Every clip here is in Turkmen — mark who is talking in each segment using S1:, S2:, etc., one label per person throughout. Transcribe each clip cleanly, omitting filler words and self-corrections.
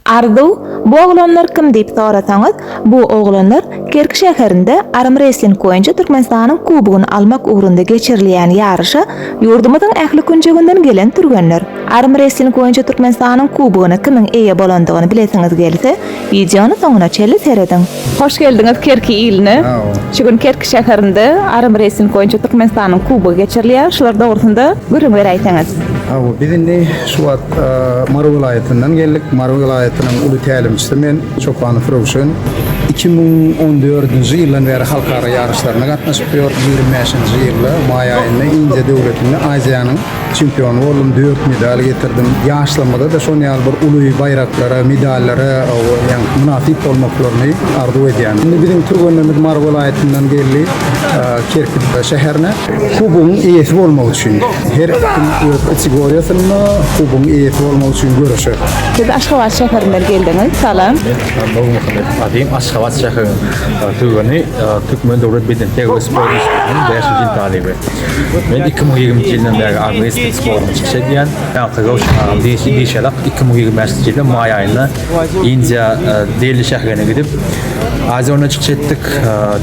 S1: Ardu, bu oğlanlar kim deyip sorasanız, bu oğlanlar Kerk şäherinde Arym Wrestling boýunça Türkmenistanyň kubugyny almak uğrunda geçirilen ýarışa ýurdumyzyň ähli künjeginden gelen türgenler. Arym Wrestling boýunça Türkmenistanyň kubugyny kimin eýe bolandygyny bilesiňiz gelse, videony soňuna çeli seredin. Hoş geldiňiz Kerk iline. Şugun Kerk şäherinde Arym Wrestling boýunça Türkmenistanyň kubugy geçirilýär. Şular dogrusynda görüň beräýsiňiz.
S2: Bizde şu an Marw vilayetinden geldik. Marw vilayetinin ulu tälimçisi men Çopan Frowşun. 2014-nji ýyldan beri halkara yarışlarına gatnaşyp ýör. 25-nji ýylda may aýynda India döwletinde Aziýanyň çempionu boldum. 4 medal getirdim. Ýaşlamada da şol ýaly bir ulu bayraklara, medalllara, ýani münasip bolmaklaryny arzu edýän. Indi bizim türgenlerimiz Marw vilayetinden geldi. Kerk şäherine kubugyň eýesi bolmak üçin her kim kategoriýasyna kubugyň eýesi bolmak üçin görüşür.
S1: Siz Aşgabat şäherinden geldiňiz. Salam.
S3: Adım Aşgabat şäheriniň türgeni Türkmen Döwlet Bedentegi sport institutynyň 5-nji ýyl talibi. Men 2020 ýyldan beri agresif sportny çekýän. Ýa-da diýişelak 2020 ýylda may aýynda India Delhi şäherine gidip Aziýany çekdik.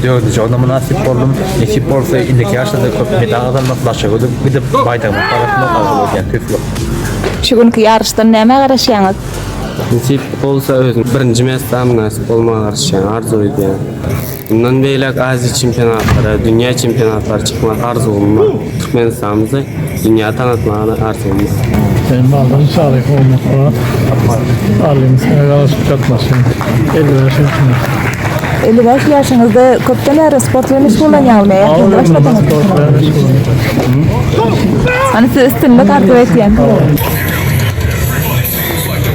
S3: 4-nji ýylda münasip boldum. Ekip bolsa indiki ýaşlarda köp medal kazanmak başlaýdy. Gidip baýdagmy tarapyndan alýan köplik.
S1: Şugunky ýarışdan näme garaşýaňyz?
S4: Nasip bolsa özüm birinji mesleğim nasip olmagy arşan arzu edýän. Bundan beýlek Aziýa çempionatlary, dünýä çempionatlary çykmak arzum bar. Türkmenistanymyzy dünýä tanıtmagyny arzum bar.
S5: Benim aldığım sağlık olmakla ailemiz karşı katmasın.
S1: 55 ýaşyňyzda köpden beri sport bilen meşgullanýarmy? Hani siz üstünlük arzu etýän.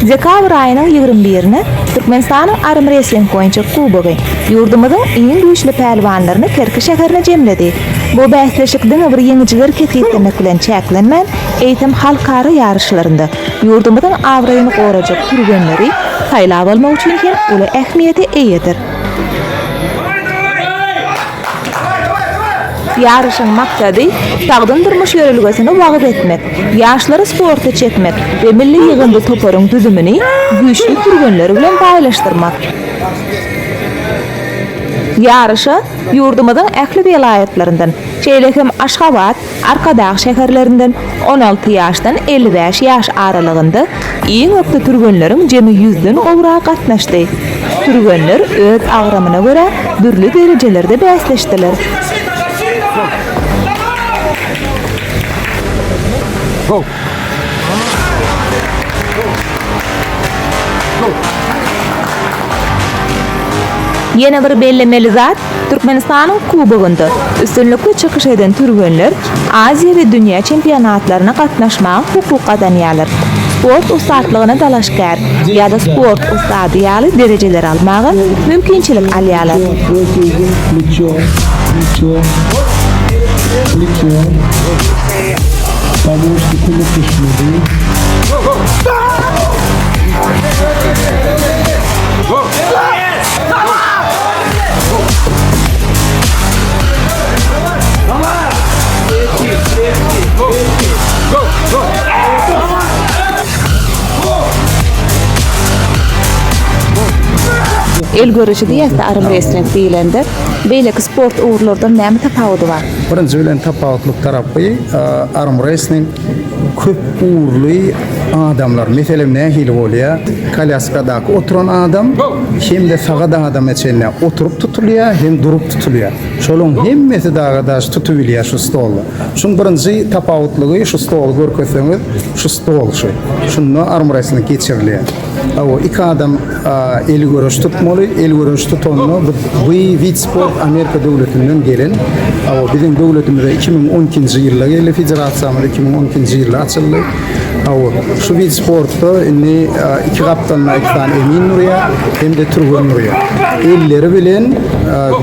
S1: Dekabr aýynyň 21-ni Türkmenistanyň Arym Wrestling boýunça kubogy ýurdumyzyň iň güýçli pähliwanlaryny Kerk şäherine jemledi. Bu bäsleşikden bir ýeňijiler ketýän bilen çäklenmän eýtim halkara ýarışlarynda ýurdumyzyň awraýyny gorajak türgenleri haýlap almak üçin hem uly ähmiýeti eýedir. Yarışın maksady tagdyn durmuş ýörelgesine wagt etmek, ýaşlary sporta çekmek we milli ýygynda toparyň düzümini güýçli türgenleri bilen baýlaşdyrmak. Yarışa ýurdumyzyň ähli vilayetlerinden, Çeýlekem Aşgabat, Arkadağ şäherlerinden 16 ýaşdan 55 ýaş aralygynda iň öpde türgenleriň jemi 100den gowrak gatnaşdy. Türgenler öz agramyna görä dürli derejelerde bäsleşdiler. Go. Yine bir bellemeli zat Türkmenistanyň kubogunda üstünlükli çykyş eden türgenler Aziýa we dünýä çempionatlaryna gatnaşmagy hukuk kazanýarlar. Sport ustadlygyna dalaşkar ýa-da sport ustady ýaly derejeler almagy mümkinçilik alýarlar. El görüşi diýäse Arym Wrestling diýilende beýleki sport uğurlardan näme tapawudy bar?
S2: Birinji bilen tapawutlyk tarapy Arym Wrestling köp uğurly adamlar, meselem nähili bolýar? Kalyaskada oturan adam hem de sagada adam eçenle oturup tutulýar, hem durup tutulýar. Şolun hemmesi dagadaş tutubilýar şu stolda. Şun birinji tapawutlygy şu stol görkeseňiz, şu stol şu. Şunu Arym Wrestling geçirilýär. İki adam el görüş tutmalı, el görüş tutanlı bu wid sport Amerika döwletinden gelen. Bizim döwletimizde 2012-nji ýylda geldi, federasiýamyz 2012-nji ýylda açyldy. Şu wid sportda inni iki kaptanlar, iki tane emin nurya hem de turgun nurya. Elleri bilen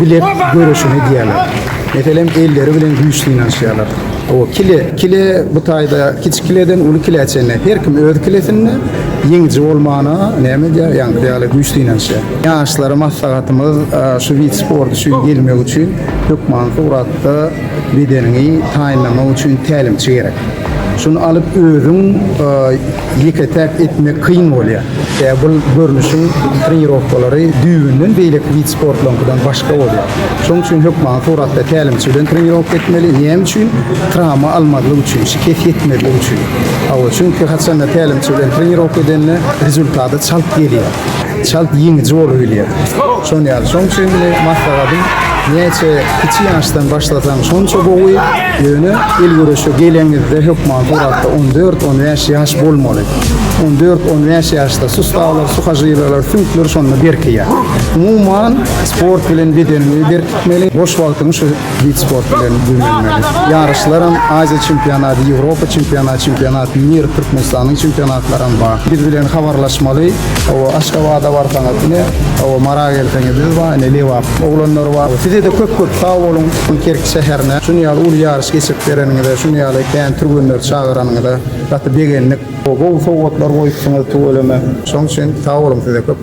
S2: bilek görüşüni diýerler. Meselem elleri bilen güýçli ýanaşýarlar. Kile bu taýda kiçikileden uly kile çenle her kim öz kilesini ýeňji bolmana näme diýär, ýa-da güýçli ýanaşýar. Ýaşlary maslahatymyz şu wid sport üçin gelmek üçin hökümet uratda bedenini taýinlamak üçin tälimçi gerek. Şunu alıp özün yeketek etmek kıyın bolýar. Bu görünüşün trenirovkalary düýünden beýlek wid sportlarından başga bolýar. Şoň üçin hökümet suratda tälimçilen trenirovka etmeli. Näme üçin? Travma almadyk üçin, şikayet etmedik üçin. Çünkü haçanda tälimçilen trenirovka edenle rezultaty çalp gelýär. Çalp ýeňici bolýar. Şoň üçin maslahatym Neyse, kiçik yaştan başlasan sonça boyu yönü il görüşü gelenizde hükman buratta 14-15 yaş bolmalı. 14-15 yaşta sustavlar, suhajiyler, tümkler sonuna berkiya. Umuman sport bilen bedenini berkitmeli. Boş vaktini şu bit sport bilen bölünmeli. Yarışlarım Azya çempionatı, Avrupa çempionatı, Mir Türkmenistan'ın çempionatlarım var. Biz bilen habarlaşmalı. O Aşkabad'a varsanız ne? O Maragel'den biz var, ne Leva oğlanlar var. Size de köp sağ olun Kerk şäherine. Şunu ýaly ul ýarış geçip bereninde, şunu ýaly kän türgünler çağıranında, gatı begenlik, o gol sowatlar goýsaňyz töweleme. Şoň üçin sağ olun size köp.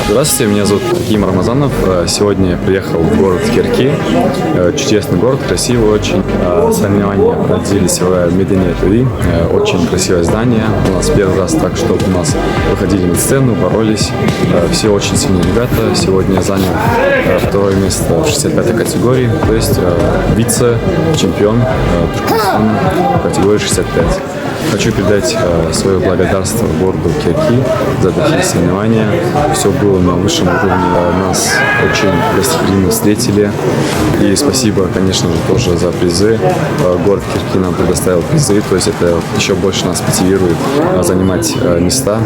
S6: Здравствуйте, меня зовут Ким Рамазанов. Сегодня я приехал в город Керки. Чудесный город, красивый очень. Соревнования проходились в Медине-Тури. Очень красивое здание. У нас первый раз так, чтобы у нас выходили на сцену, боролись. Все очень сильные ребята. Сегодня я занял второе место в 65-й категории, то есть вице-чемпион Туркменистана в категории 65. Хочу передать свое благодарство городу Керки за такие соревнования. Все было на высшем уровне, нас очень гостеприимно встретили. И спасибо, конечно же, тоже за призы. Город Керки нам предоставил призы, то есть это еще больше нас мотивирует занимать места.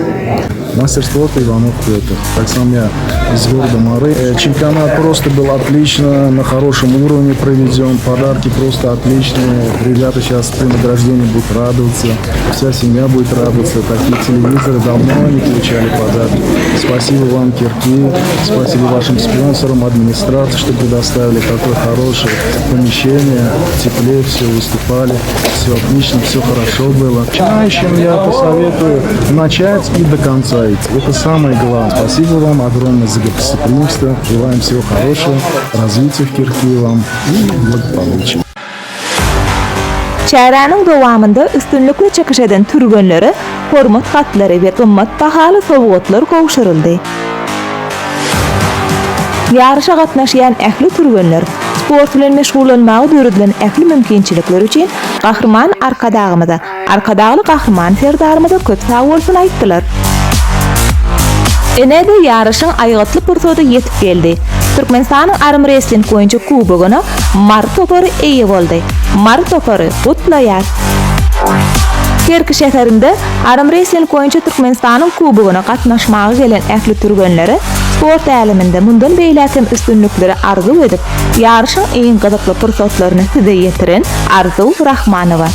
S7: Мастер спорта Иванов Петр. Так сам я из города Мары. Чемпионат просто был отлично, на хорошем уровне проведен. Подарки просто отличные. Ребята сейчас при награждении будут радоваться. Вся семья будет радоваться. Такие телевизоры давно не получали подарки. Спасибо вам, Керки. Спасибо вашим спонсорам, администрации, что предоставили такое хорошее помещение. В тепле все выступали. Все отлично, все хорошо было. Начинающим я посоветую начать и до конца. Это самое главное. Спасибо вам огромное за гостеприимство. Желаем всего хорошего, развития в Керки вам и благополучия.
S1: Çäräniň dowamında üstünlükle çekiş eden türgenleri hormat hatlary we gymmat bahaly sowgatlar gowşuruldy. Yarışa gatnaşýan ähli türgenler sport bilen meşgullanmagy döredilen ähli mümkinçilikler üçin gahrman arkadagly gahrman ferdarymyza köp sag bolsun aýtdylar. Enede yarışyň aýgatly pursata ýetip geldi. Türkmenistanyň arm wrestling goýunça kubogyna Mar topary eýe boldy. Mar topary gutlaýar. Kerki şäherinde arm wrestling goýunça Türkmenistanyň kubogyna gatnaşmagy gelen ähli türgenleri sport äliminde mundan beýlekem üstünlükleri arzu edip, yarışyň iň gyzykly pursatlaryny size ýetiren Arzu Rahmanowa.